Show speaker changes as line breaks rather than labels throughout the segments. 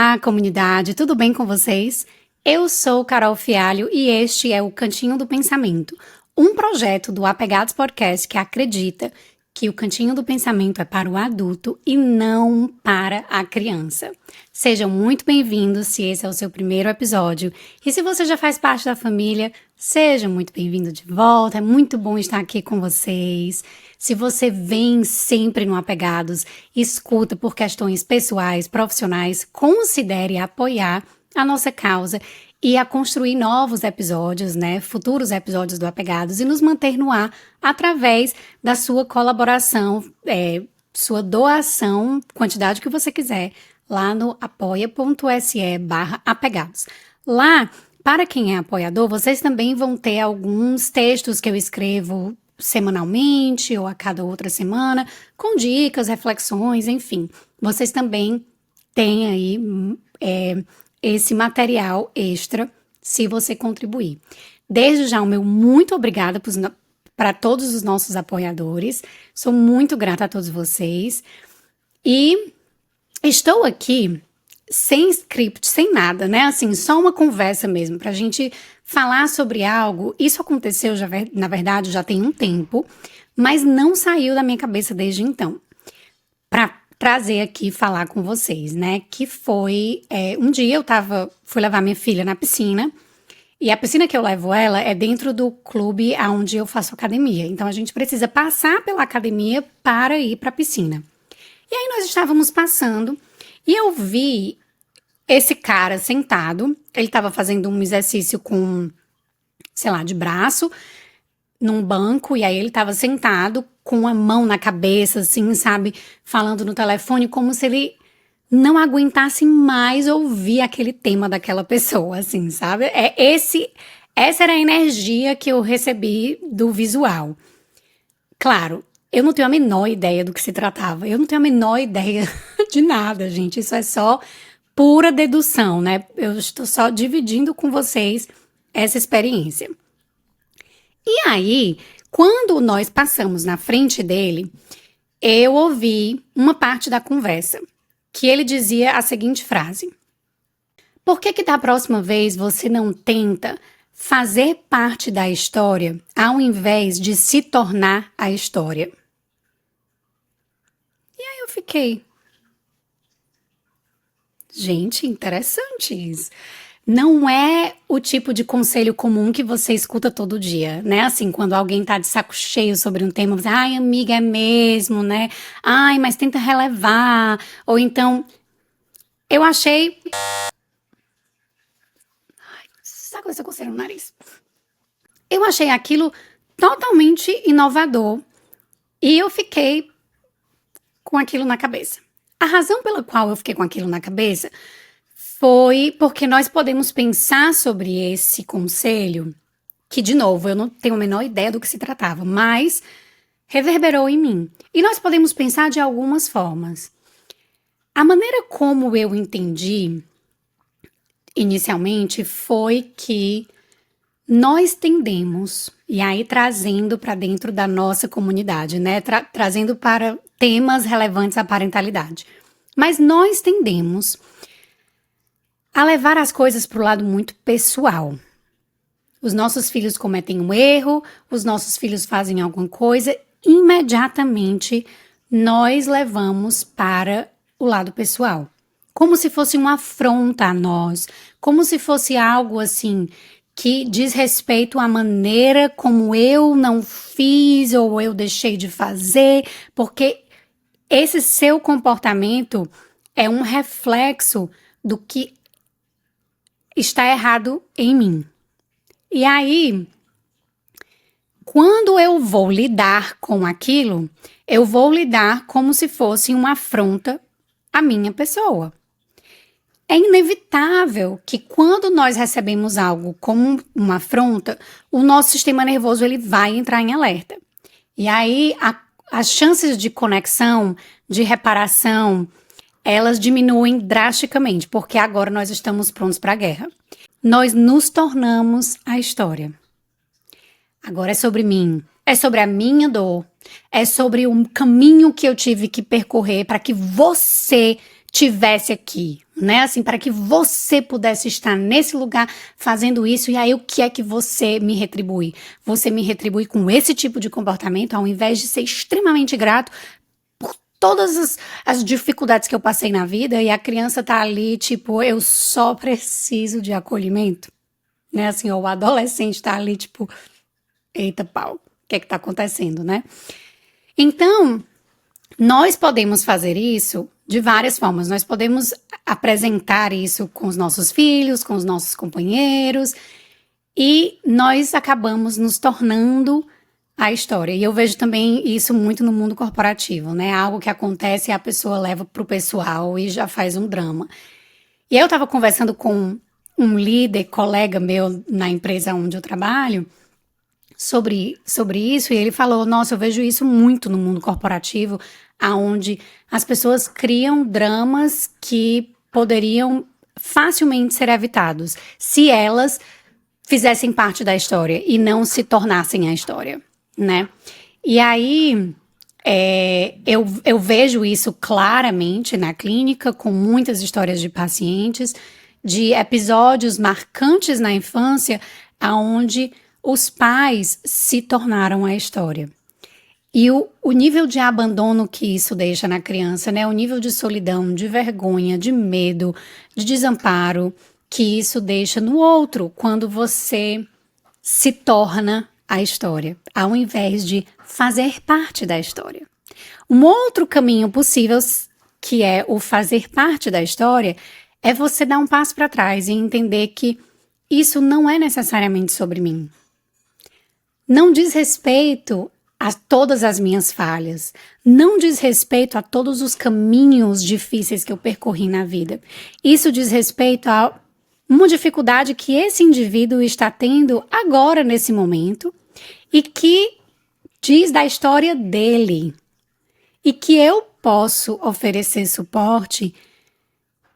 Olá, comunidade, tudo bem com vocês? Eu sou Carol Fialho e este é o Cantinho do Pensamento, um projeto do Apegados Podcast que acredita que o Cantinho do Pensamento é para o adulto e não para a criança. Sejam muito bem-vindos se esse é o seu primeiro episódio. E se você já faz parte da família, seja muito bem-vindo de volta. É muito bom estar aqui com vocês. Se você vem sempre no Apegados, escuta por questões pessoais, profissionais, considere apoiar a nossa causa e a construir novos episódios, futuros episódios do Apegados e nos manter no ar através da sua colaboração, sua doação, quantidade que você quiser, lá no apoia.se/apegados. Lá, para quem é apoiador, vocês também vão ter alguns textos que eu escrevo semanalmente ou a cada outra semana, com dicas, reflexões, enfim. Vocês também têm aí esse material extra se você contribuir. Desde já, o meu muito obrigada para todos os nossos apoiadores. Sou muito grata a todos vocês. E estou aqui sem script, sem nada, Assim, só uma conversa mesmo, pra gente falar sobre algo. Isso aconteceu, na verdade, já tem um tempo, mas não saiu da minha cabeça desde então. Pra trazer aqui e falar com vocês, Que foi, um dia eu fui levar minha filha na piscina, e a piscina que eu levo ela é dentro do clube onde eu faço academia. Então, a gente precisa passar pela academia para ir pra piscina. E aí, nós estávamos passando, e eu vi esse cara sentado, ele estava fazendo um exercício com, de braço, num banco, e aí ele estava sentado com a mão na cabeça, assim, falando no telefone, como se ele não aguentasse mais ouvir aquele tema daquela pessoa, assim, sabe? Essa era a energia que eu recebi do visual. Claro, eu não tenho a menor ideia do que se tratava, eu não tenho a menor ideia de nada, gente, isso é só pura dedução, Eu estou só dividindo com vocês essa experiência. E aí, quando nós passamos na frente dele, eu ouvi uma parte da conversa, que ele dizia a seguinte frase: por que da próxima vez você não tenta fazer parte da história ao invés de se tornar a história? E aí eu fiquei... Gente, interessante isso. Não é o tipo de conselho comum que você escuta todo dia, Assim, quando alguém tá de saco cheio sobre um tema, você, ai, amiga, é mesmo, Ai, mas tenta relevar. Ou então, eu achei... Ai, sabe quando você coceira no nariz? Eu achei aquilo totalmente inovador e eu fiquei com aquilo na cabeça. A razão pela qual eu fiquei com aquilo na cabeça foi porque nós podemos pensar sobre esse conselho, que, de novo, eu não tenho a menor ideia do que se tratava, mas reverberou em mim. E nós podemos pensar de algumas formas. A maneira como eu entendi, inicialmente, foi que nós tendemos, e aí trazendo para dentro da nossa comunidade, trazendo para temas relevantes à parentalidade. Mas nós tendemos a levar as coisas para o lado muito pessoal. Os nossos filhos cometem um erro, os nossos filhos fazem alguma coisa, imediatamente nós levamos para o lado pessoal. Como se fosse uma afronta a nós, como se fosse algo assim que diz respeito à maneira como eu não fiz ou eu deixei de fazer, porque esse seu comportamento é um reflexo do que está errado em mim. E aí, quando eu vou lidar com aquilo, eu vou lidar como se fosse uma afronta à minha pessoa. É inevitável que quando nós recebemos algo como uma afronta, o nosso sistema nervoso ele vai entrar em alerta. E aí, as chances de conexão, de reparação, elas diminuem drasticamente, porque agora nós estamos prontos para a guerra. Nós nos tornamos a história. Agora é sobre mim, é sobre a minha dor, é sobre um caminho que eu tive que percorrer para que você tivesse aqui, né? Assim, para que você pudesse estar nesse lugar fazendo isso, e aí o que é que você me retribui? Você me retribui com esse tipo de comportamento, ao invés de ser extremamente grato por todas as dificuldades que eu passei na vida, e a criança tá ali, tipo, eu só preciso de acolhimento, né? Assim, ou o adolescente tá ali, tipo, eita pau, o que é que tá acontecendo, né? Então, nós podemos fazer isso de várias formas. Nós podemos apresentar isso com os nossos filhos, com os nossos companheiros, e nós acabamos nos tornando a história. E eu vejo também isso muito no mundo corporativo, né? Algo que acontece e a pessoa leva pro pessoal e já faz um drama. E eu estava conversando com um líder, colega meu na empresa onde eu trabalho, sobre isso, e ele falou, nossa, eu vejo isso muito no mundo corporativo, aonde as pessoas criam dramas que poderiam facilmente ser evitados se elas fizessem parte da história e não se tornassem a história, né? E aí eu vejo isso claramente na clínica, com muitas histórias de pacientes, de episódios marcantes na infância, aonde os pais se tornaram a história. E o nível de abandono que isso deixa na criança, né? O nível de solidão, de vergonha, de medo, de desamparo que isso deixa no outro quando você se torna a história, ao invés de fazer parte da história. Um outro caminho possível, que é o fazer parte da história, é você dar um passo para trás e entender que isso não é necessariamente sobre mim. Não diz respeito a todas as minhas falhas. Não diz respeito a todos os caminhos difíceis que eu percorri na vida. Isso diz respeito a uma dificuldade que esse indivíduo está tendo agora, nesse momento, e que diz da história dele. E que eu posso oferecer suporte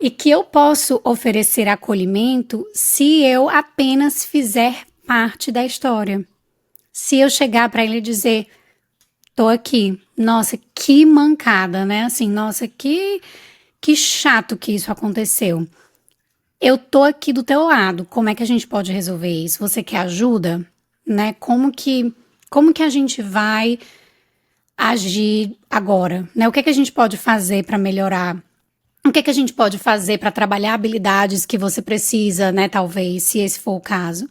e que eu posso oferecer acolhimento se eu apenas fizer parte da história. Se eu chegar para ele e dizer, tô aqui, nossa, que mancada, né? Assim, nossa, que chato que isso aconteceu. Eu tô aqui do teu lado, como é que a gente pode resolver isso? Você quer ajuda? Né? Como que a gente vai agir agora? Né? O que é que a gente pode fazer para melhorar? O que é que a gente pode fazer para trabalhar habilidades que você precisa, né? Talvez, se esse for o caso.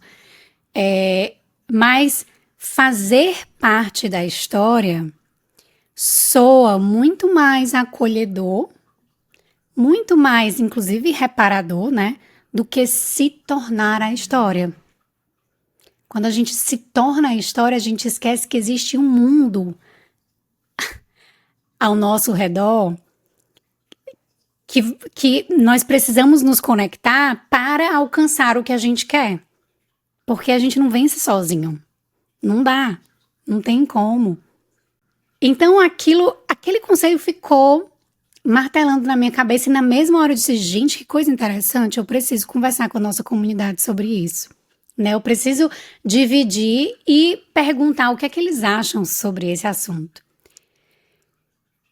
Mas fazer parte da história soa muito mais acolhedor, muito mais, inclusive, reparador, né? Do que se tornar a história. Quando a gente se torna a história, a gente esquece que existe um mundo ao nosso redor que nós precisamos nos conectar para alcançar o que a gente quer. Porque a gente não vence sozinho. Não dá. Não tem como. Então aquele conselho ficou martelando na minha cabeça e na mesma hora eu disse, gente, que coisa interessante, eu preciso conversar com a nossa comunidade sobre isso. Né? Eu preciso dividir e perguntar o que é que eles acham sobre esse assunto.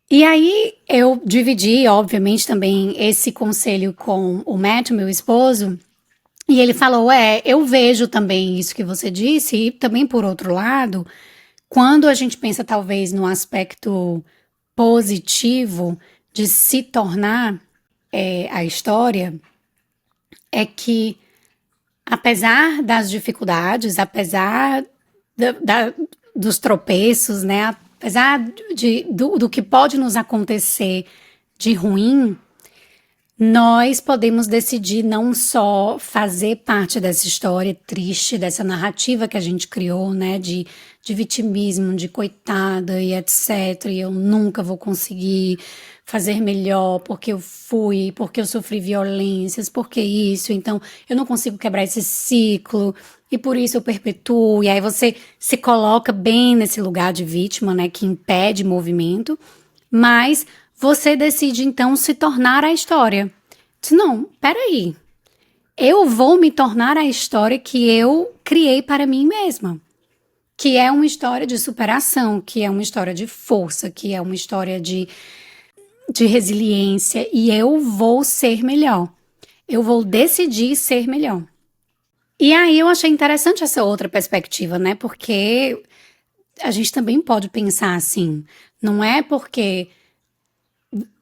E aí eu dividi, obviamente, também esse conselho com o Matt, meu esposo, e ele falou, eu vejo também isso que você disse, e também por outro lado, quando a gente pensa talvez no aspecto positivo de se tornar a história, é que apesar das dificuldades, apesar dos tropeços, né, apesar do que pode nos acontecer de ruim, nós podemos decidir não só fazer parte dessa história triste, dessa narrativa que a gente criou, né, de vitimismo, de coitada e etc. E eu nunca vou conseguir fazer melhor porque eu sofri violências, porque isso, então eu não consigo quebrar esse ciclo e por isso eu perpetuo. E aí você se coloca bem nesse lugar de vítima, né, que impede movimento, mas você decide então se tornar a história. Diz, não, peraí, eu vou me tornar a história que eu criei para mim mesma. Que é uma história de superação, que é uma história de força, que é uma história de de resiliência e eu vou ser melhor. Eu vou decidir ser melhor. E aí eu achei interessante essa outra perspectiva, né? Porque a gente também pode pensar assim, não é porque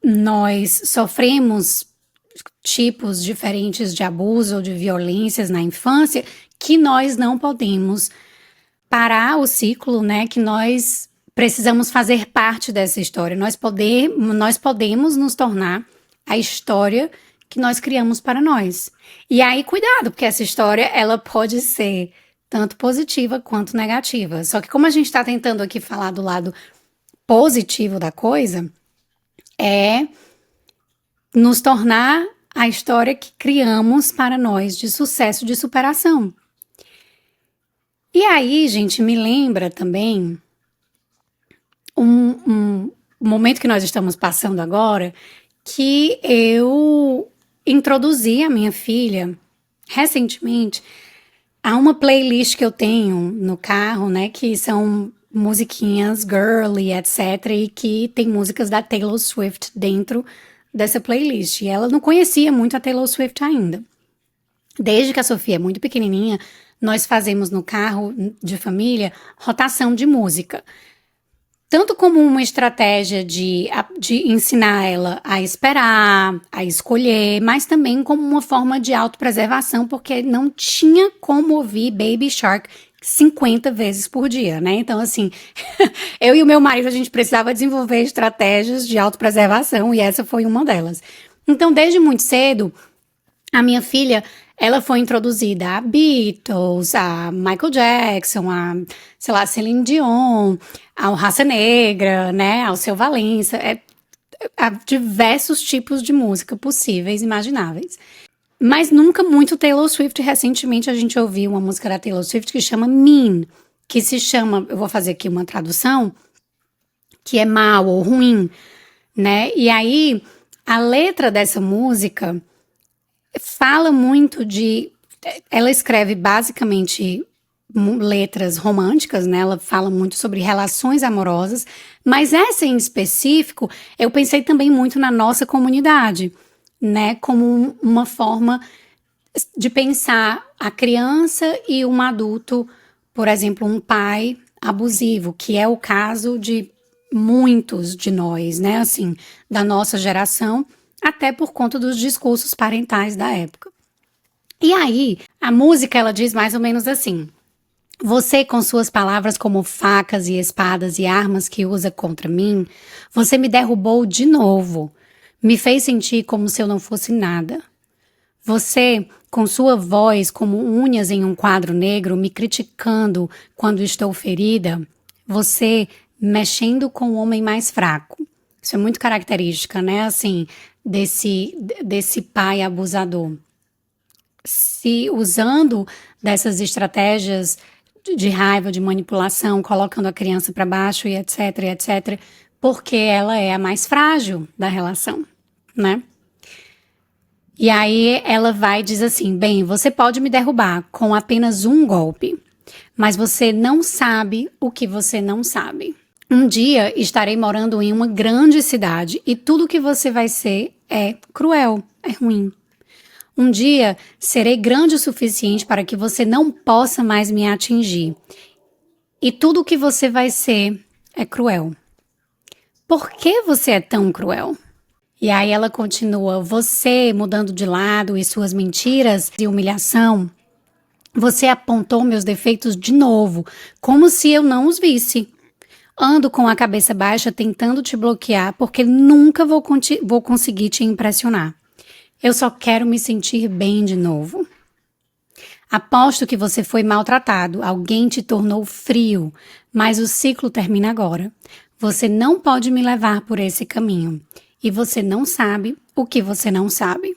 nós sofremos tipos diferentes de abuso ou de violências na infância que nós não podemos parar o ciclo, né? Que nós precisamos fazer parte dessa história. Nós podemos nos tornar a história que nós criamos para nós. E aí, cuidado, porque essa história, ela pode ser tanto positiva quanto negativa. Só que como a gente está tentando aqui falar do lado positivo da coisa, é nos tornar a história que criamos para nós de sucesso, de superação. E aí, gente, me lembra também um momento que nós estamos passando agora, que eu introduzi a minha filha recentemente a uma playlist que eu tenho no carro, né, que são musiquinhas girly, etc, e que tem músicas da Taylor Swift dentro dessa playlist. E ela não conhecia muito a Taylor Swift ainda. Desde que a Sofia é muito pequenininha, nós fazemos no carro de família rotação de música. Tanto como uma estratégia de ensinar ela a esperar, a escolher, mas também como uma forma de autopreservação, porque não tinha como ouvir Baby Shark 50 vezes por dia, né? Então, assim, eu e o meu marido, a gente precisava desenvolver estratégias de autopreservação e essa foi uma delas. Então, desde muito cedo, a minha filha, ela foi introduzida a Beatles, a Michael Jackson, a, sei lá, Celine Dion, ao Raça Negra, né, ao Seu Valença, a diversos tipos de música possíveis, imagináveis. Mas nunca muito Taylor Swift. Recentemente a gente ouviu uma música da Taylor Swift que chama Mean, que se chama, eu vou fazer aqui uma tradução, que é mal ou ruim, né? E aí, a letra dessa música fala muito de... Ela escreve basicamente letras românticas, né? Ela fala muito sobre relações amorosas, mas essa em específico, eu pensei também muito na nossa comunidade, né? Como uma forma de pensar a criança e um adulto, por exemplo, um pai abusivo, que é o caso de muitos de nós, né? Assim, da nossa geração, até por conta dos discursos parentais da época. E aí, a música, ela diz mais ou menos assim: você, com suas palavras como facas e espadas e armas que usa contra mim, você me derrubou de novo, me fez sentir como se eu não fosse nada. Você, com sua voz como unhas em um quadro negro, me criticando quando estou ferida, você mexendo com o homem mais fraco. Isso é muito característica, né, assim, desse pai abusador. Se usando dessas estratégias de raiva, de manipulação, colocando a criança para baixo e etc, porque ela é a mais frágil da relação, né? E aí ela vai e diz assim: bem, você pode me derrubar com apenas um golpe, mas você não sabe o que você não sabe. Um dia estarei morando em uma grande cidade e tudo que você vai ser é cruel, é ruim. Um dia serei grande o suficiente para que você não possa mais me atingir. E tudo o que você vai ser é cruel. Por que você é tão cruel? E aí ela continua: você mudando de lado e suas mentiras e humilhação, você apontou meus defeitos de novo, como se eu não os visse. Ando com a cabeça baixa tentando te bloquear porque nunca vou conseguir te impressionar. Eu só quero me sentir bem de novo. Aposto que você foi maltratado, alguém te tornou frio, mas o ciclo termina agora. Você não pode me levar por esse caminho. E você não sabe o que você não sabe.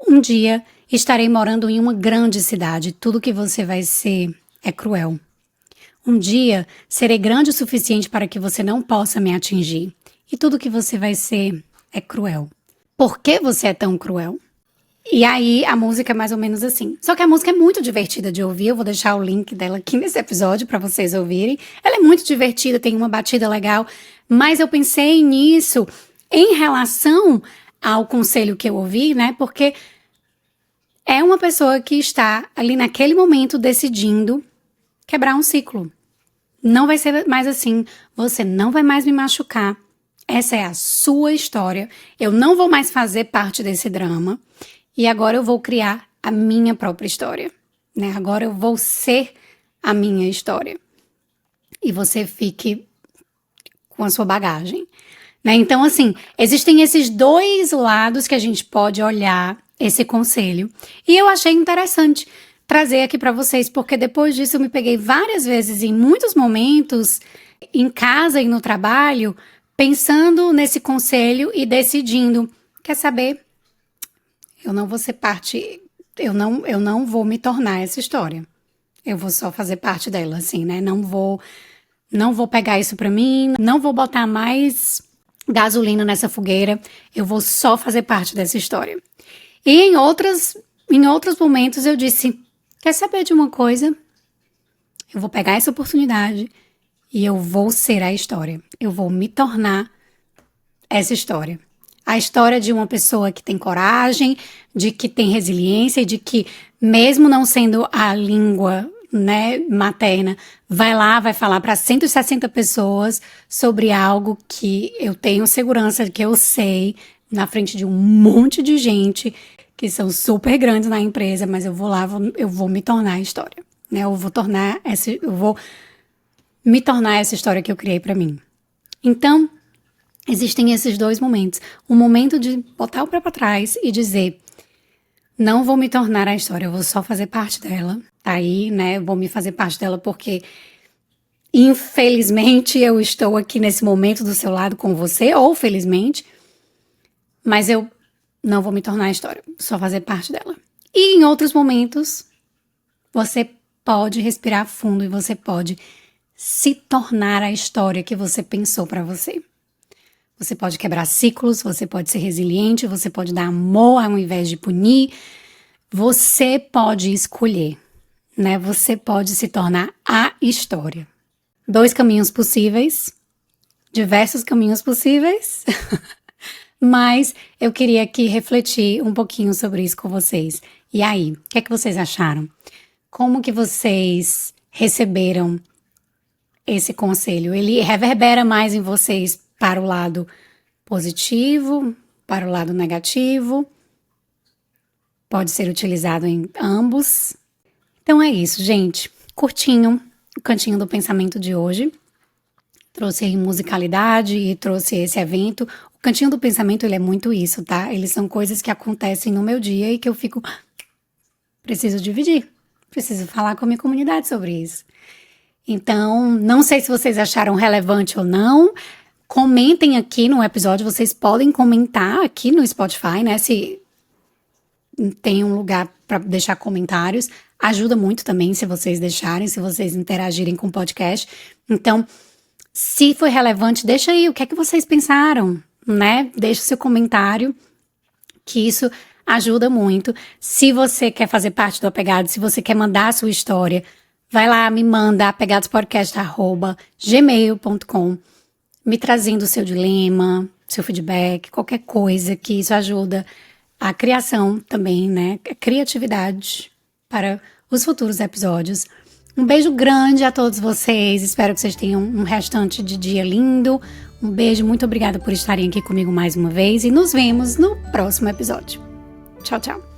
Um dia estarei morando em uma grande cidade. Tudo que você vai ser é cruel. Um dia serei grande o suficiente para que você não possa me atingir. E tudo que você vai ser é cruel. Por que você é tão cruel? E aí a música é mais ou menos assim. Só que a música é muito divertida de ouvir. Eu vou deixar o link dela aqui nesse episódio para vocês ouvirem. Ela é muito divertida, tem uma batida legal. Mas eu pensei nisso em relação ao conselho que eu ouvi, né? Porque é uma pessoa que está ali naquele momento decidindo quebrar um ciclo. Não vai ser mais assim, você não vai mais me machucar. Essa é a sua história. Eu não vou mais fazer parte desse drama. E agora eu vou criar a minha própria história, né? Agora eu vou ser a minha história. E você fique com a sua bagagem, né? Então, assim, existem esses dois lados que a gente pode olhar esse conselho. E eu achei interessante trazer aqui para vocês, porque depois disso eu me peguei várias vezes, em muitos momentos, em casa e no trabalho, pensando nesse conselho e decidindo, quer saber? Eu não vou ser parte, eu não vou me tornar essa história. Eu vou só fazer parte dela, assim, né? Não vou pegar isso pra mim, não vou botar mais gasolina nessa fogueira. Eu vou só fazer parte dessa história. E em outros momentos eu disse, quer saber de uma coisa? Eu vou pegar essa oportunidade e eu vou ser a história. Eu vou me tornar essa história. A história de uma pessoa que tem coragem, de que tem resiliência e de que, mesmo não sendo a língua, né, materna, vai lá, vai falar para 160 pessoas sobre algo que eu tenho segurança de que eu sei, na frente de um monte de gente que são super grandes na empresa, mas eu vou lá, eu vou me tornar a história, né? Eu vou me tornar essa história que eu criei para mim. Então, existem esses dois momentos. O momento de botar o pé pra trás e dizer, não vou me tornar a história, eu vou só fazer parte dela. Tá aí, né? Eu vou me fazer parte dela porque, infelizmente, eu estou aqui nesse momento do seu lado com você, ou felizmente, mas eu não vou me tornar a história, só fazer parte dela. E em outros momentos, você pode respirar fundo e você pode se tornar a história que você pensou pra você. Você pode quebrar ciclos, você pode ser resiliente, você pode dar amor ao invés de punir. Você pode escolher, né? Você pode se tornar a história. 2 caminhos possíveis, diversos caminhos possíveis, mas eu queria aqui refletir um pouquinho sobre isso com vocês. E aí, o que é que vocês acharam? Como que vocês receberam esse conselho? Ele reverbera mais em vocês para o lado positivo, para o lado negativo? Pode ser utilizado em ambos. Então é isso, gente. Curtinho o Cantinho do Pensamento de hoje. Trouxe aí musicalidade e trouxe esse evento. O Cantinho do Pensamento, ele é muito isso, tá? Eles são coisas que acontecem no meu dia e que eu fico... Preciso dividir. Preciso falar com a minha comunidade sobre isso. Então, não sei se vocês acharam relevante ou não. Comentem aqui no episódio. Vocês podem comentar aqui no Spotify, né? Se tem um lugar para deixar comentários. Ajuda muito também se vocês deixarem, se vocês interagirem com o podcast. Então, se foi relevante, deixa aí o que é que vocês pensaram, né? Deixa o seu comentário, que isso ajuda muito. Se você quer fazer parte do Apegado, se você quer mandar a sua história, vai lá, me manda apegadospodcast@gmail.com, me trazendo o seu dilema, seu feedback, qualquer coisa, que isso ajuda a criação também, né? A criatividade para os futuros episódios. Um beijo grande a todos vocês. Espero que vocês tenham um restante de dia lindo. Um beijo, muito obrigada por estarem aqui comigo mais uma vez e nos vemos no próximo episódio. Tchau, tchau.